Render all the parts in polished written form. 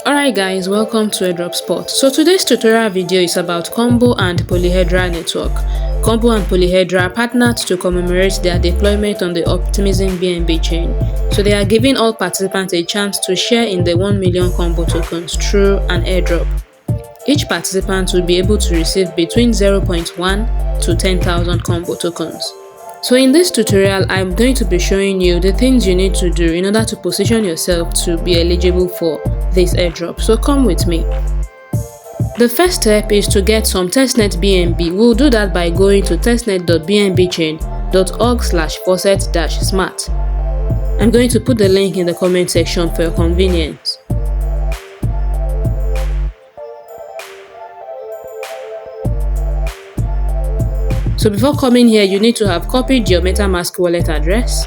Alright guys, welcome to Airdrop Spot. So today's tutorial video is about Combo and Polyhedra network. Combo and Polyhedra partnered to commemorate their deployment on the optimism BNB chain. So they are giving all participants a chance to share in the 1 million Combo tokens through an airdrop. Each participant will be able to receive between 0.1 to 10,000 Combo tokens. So in this tutorial, I'm going to be showing you the things you need to do in order to position yourself to be eligible for this airdrop. So come with me. The first step is to get some testnet BNB. We'll do that by going to testnet.bnbchain.org/faucet-smart. I'm going to put the link in the comment section for your convenience. So before coming here, you need to have copied your MetaMask wallet address.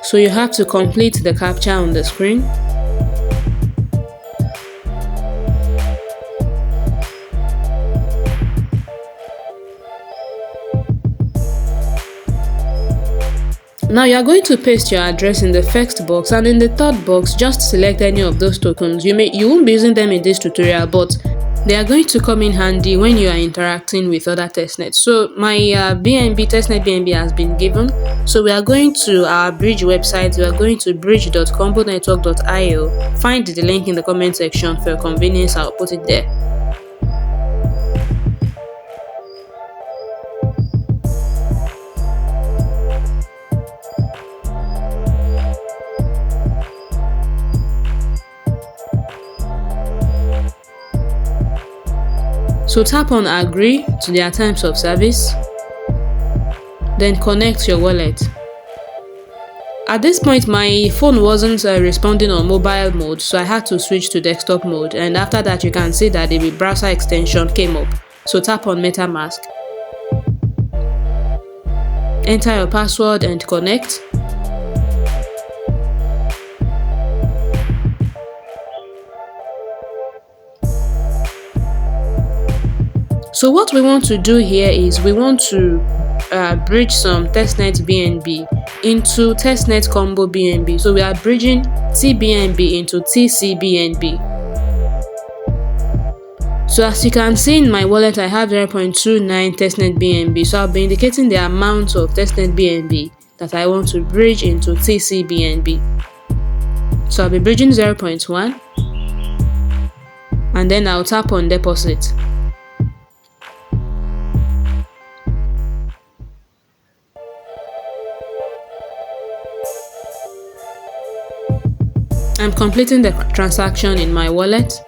So you have to complete the captcha on the screen. Now you are going to paste your address in the first box, and in the third box just select any of those tokens. You won't be using them in this tutorial, but they are going to come in handy when you are interacting with other testnets. So my testnet BNB has been given. So we are going to our bridge website. We are going to bridge.combonetwork.io. Find the link in the comment section for your convenience. I'll put it there. So tap on agree to their terms of service, then connect your wallet. At this point my phone wasn't responding on mobile mode, so I had to switch to desktop mode, and after that you can see that the browser extension came up. So tap on MetaMask, enter your password and connect. So what we want to do here is we want to bridge some testnet BNB into testnet combo BNB. So we are bridging TBNB into TCBNB. So as you can see in my wallet, I have 0.29 testnet BNB. So I'll be indicating the amount of testnet BNB that I want to bridge into TCBNB. So I'll be bridging 0.1, and then I'll tap on deposit. I'm completing the transaction in my wallet.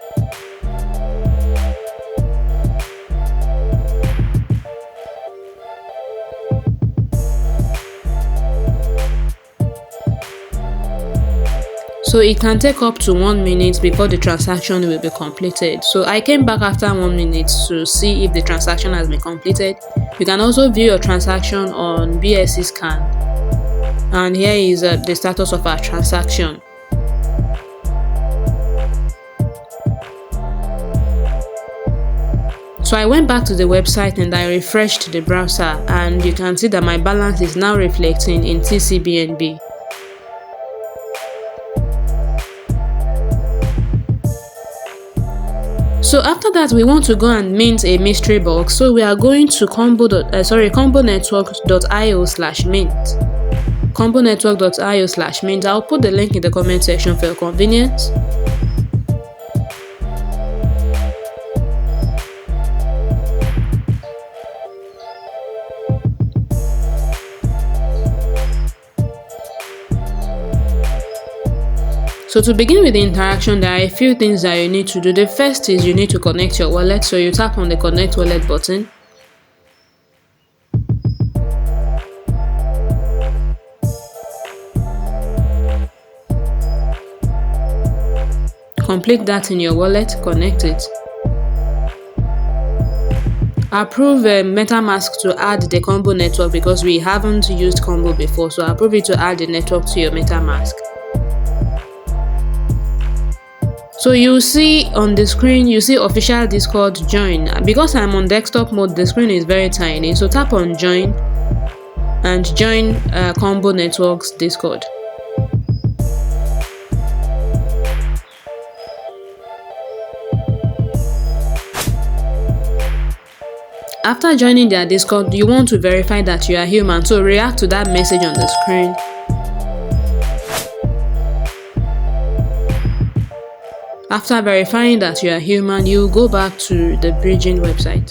So it can take up to 1 minute before the transaction will be completed. So I came back after 1 minute to see if the transaction has been completed. You can also view your transaction on BSC scan. And here is the status of our transaction. So I went back to the website and I refreshed the browser, and you can see that my balance is now reflecting in TCBNB. So after that, we want to go and mint a mystery box. So we are going to combonetwork.io/mint. combonetwork.io/mint. I'll put the link in the comment section for your convenience. So to begin with the interaction, there are a few things that you need to do. The first is you need to connect your wallet. So you tap on the connect wallet button. Complete that in your wallet, connect it. Approve MetaMask to add the Combo network because we haven't used Combo before. So approve it to add the network to your MetaMask. So you see on the screen, you see official Discord join. Because I'm on desktop mode, the screen is very tiny. So tap on join. and join Combo Network's Discord. After joining their Discord, you want to verify that you are human, so react to that message on the screen. After verifying that you are human, you go back to the bridging website.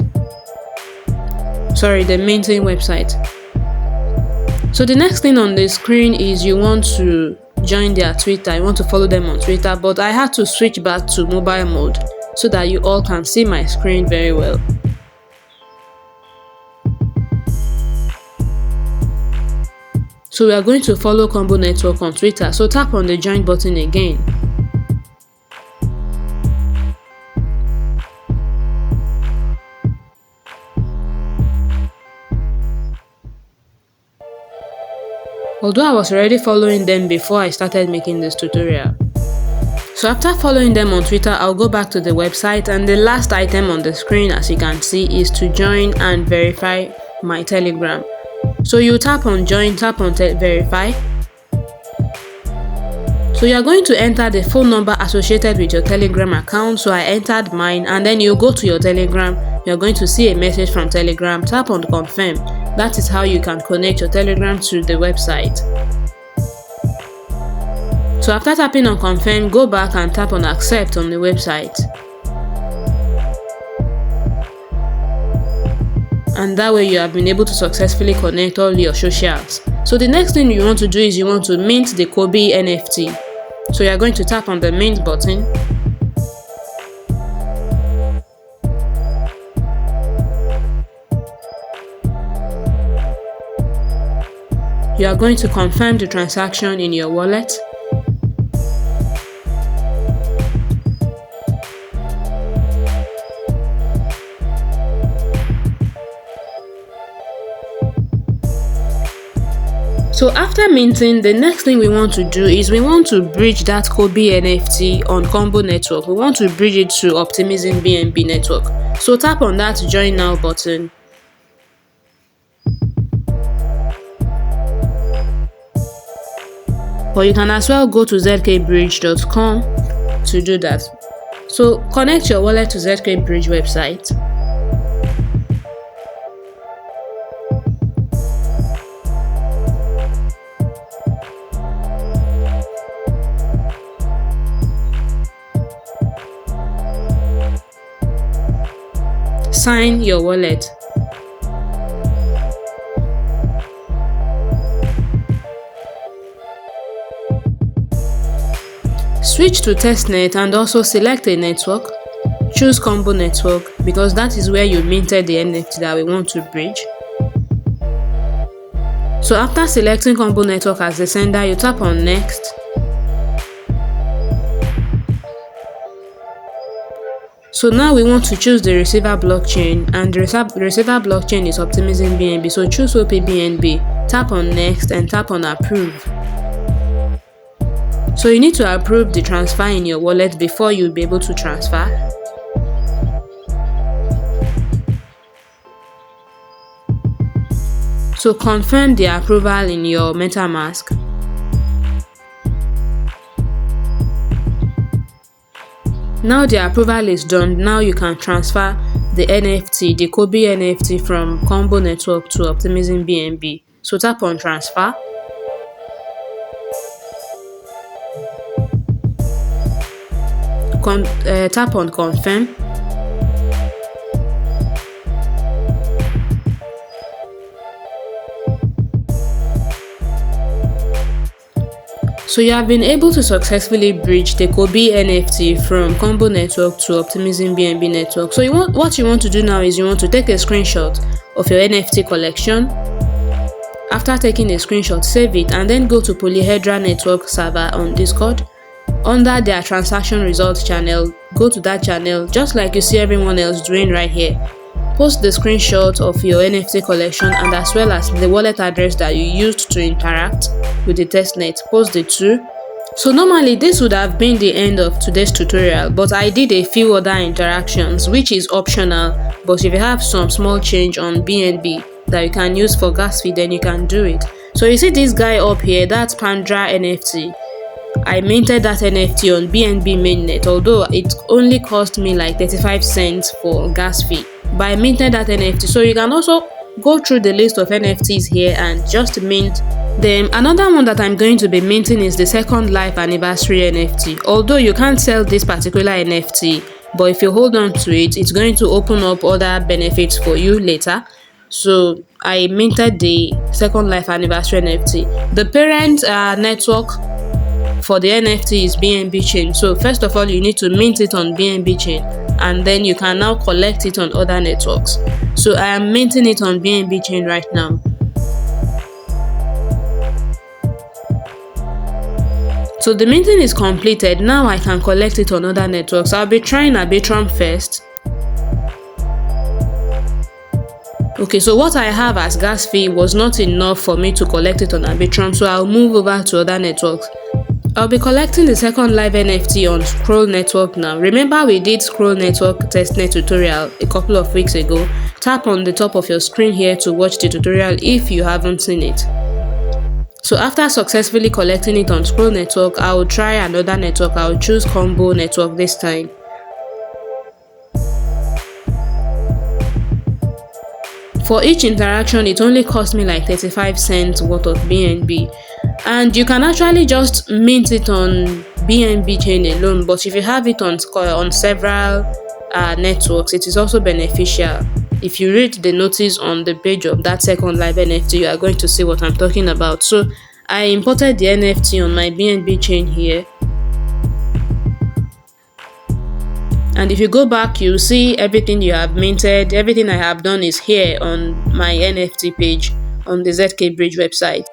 The minting website. So the next thing on the screen is you want to join their Twitter. You want to follow them on Twitter, but I had to switch back to mobile mode so that you all can see my screen very well. So we are going to follow Combo Network on Twitter. So tap on the join button again. Although I was already following them before I started making this tutorial. So after following them on Twitter, I'll go back to the website, and the last item on the screen, as you can see, is to join and verify my Telegram. So you tap on join, tap on verify. So you are going to enter the phone number associated with your Telegram account. So I entered mine, and then you go to your Telegram. You're going to see a message from Telegram. Tap on confirm. That is how you can connect your Telegram to the website. So after tapping on confirm, go back and tap on accept on the website. And that way you have been able to successfully connect all your socials. So the next thing you want to do is you want to mint the Cobee NFT. So you are going to tap on the mint button. You are going to confirm the transaction in your wallet. So after minting, the next thing we want to do is we want to bridge that Cobee NFT on Combo Network. We want to bridge it to Optimism BNB network. So tap on that join now button. Or you can as well go to zkbridge.com to do that. So connect your wallet to zkbridge website. Sign your wallet. Switch to testnet and also select a network. Choose Combo Network because that is where you minted the NFT that we want to bridge. So after selecting Combo Network as the sender, you tap on next. So now we want to choose the receiver blockchain, and the receiver blockchain is Optimism BNB. So choose opBNB, tap on next and tap on approve. So you need to approve the transfer in your wallet before you'll be able to transfer. So confirm the approval in your MetaMask. Now the approval is done. Now you can transfer the NFT, the Cobee NFT from Combo Network to Optimism BNB. So tap on transfer. Tap on confirm. So you have been able to successfully bridge the Cobee NFT from Combo Network to Optimism BNB network. So what you want to do now is you want to take a screenshot of your NFT collection. After taking a screenshot, save it and then go to Polyhedra network server on Discord. Under their transaction results channel, go to that channel just like you see everyone else doing right here. Post the screenshot of your NFT collection and as well as the wallet address that you used to interact with the testnet. Post the two. So normally this would have been the end of today's tutorial, but I did a few other interactions which is optional, but if you have some small change on BNB, that you can use for gas fee, then you can do it. So you see this guy up here, that's Pandra NFT. I minted that NFT on BNB mainnet, although it only cost me like 35 cents for gas fee. But I minted that NFT, so you can also go through the list of NFTs here and just mint them. Another one that I'm going to be minting is the second life anniversary NFT. Although you can't sell this particular NFT, but if you hold on to it, it's going to open up other benefits for you later. So I minted the second life anniversary NFT. The parent network for the NFT is BNB chain. So first of all, you need to mint it on BNB chain, and then you can now collect it on other networks. So I am minting it on BNB chain right now. So the minting is completed. Now I can collect it on other networks. I'll be trying Arbitrum first. Okay, so what I have as gas fee was not enough for me to collect it on Arbitrum, so I'll move over to other networks. I'll be collecting the second live NFT on Scroll Network now. Remember we did Scroll Network Testnet tutorial a couple of weeks ago. Tap on the top of your screen here to watch the tutorial if you haven't seen it. So after successfully collecting it on Scroll Network, I will try another network. I will choose Combo Network this time. For each interaction, it only cost me like 35 cents worth of BNB. And you can actually just mint it on BNB chain alone, but if you have it on several networks, it is also beneficial. If you read the notice on the page of that second live NFT, you are going to see what I'm talking about. So I imported the NFT on my BNB chain here. And if you go back, you'll see everything you have minted. Everything I have done is here on my NFT page on the ZK Bridge website.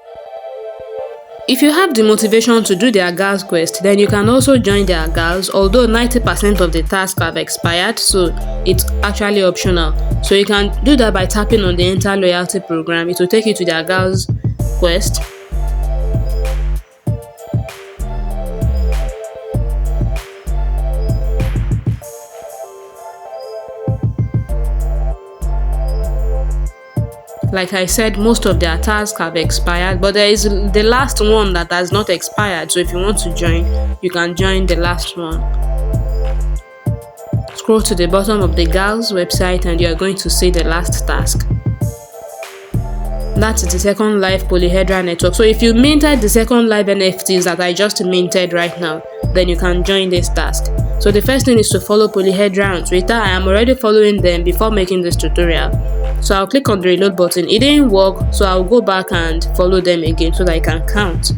If you have the motivation to do their GALs quest, then you can also join their GALs, although 90% of the tasks have expired, so it's actually optional. So you can do that by tapping on the Enter Loyalty program. It will take you to their GALs quest. Like I said, most of their tasks have expired, but there is the last one that has not expired. So if you want to join, you can join the last one. Scroll to the bottom of the GALs website and you are going to see the last task. That's the second live Polyhedra network. So if you minted the second live NFTs that I just minted right now, then you can join this task. So the first thing is to follow Polyhedra on Twitter. I am already following them before making this tutorial. So I'll click on the reload button. It didn't work, so I'll go back and follow them again so that I can count.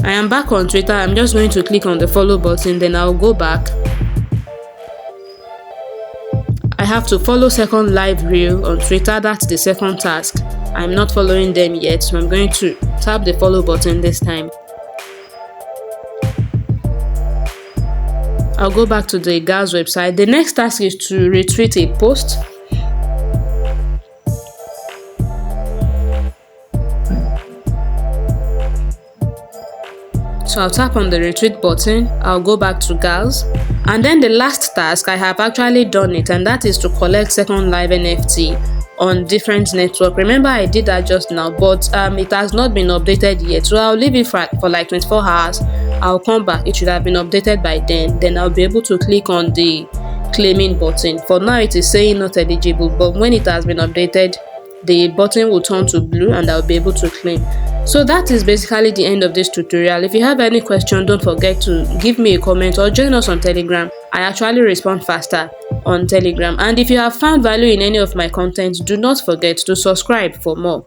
I am back on Twitter. I'm just going to click on the follow button, then I'll go back. I have to follow second live reel on Twitter. That's the second task. I'm not following them yet, so I'm going to tap the follow button this time. I'll go back to the GALs website. The next task is to retweet a post. So I'll tap on the retweet button. I'll go back to GALs. And then the last task, I have actually done it, and that is to collect second live NFT on different network. Remember I did that just now, but it has not been updated yet, so I'll leave it for like 24 hours. I'll come back. It should have been updated by then I'll be able to click on the claiming button. For now it is saying not eligible, but when it has been updated, the button will turn to blue and I'll be able to claim. So that is basically the end of this tutorial. If you have any question, don't forget to give me a comment or join us on Telegram. I actually respond faster on Telegram. And if you have found value in any of my content, do not forget to subscribe for more.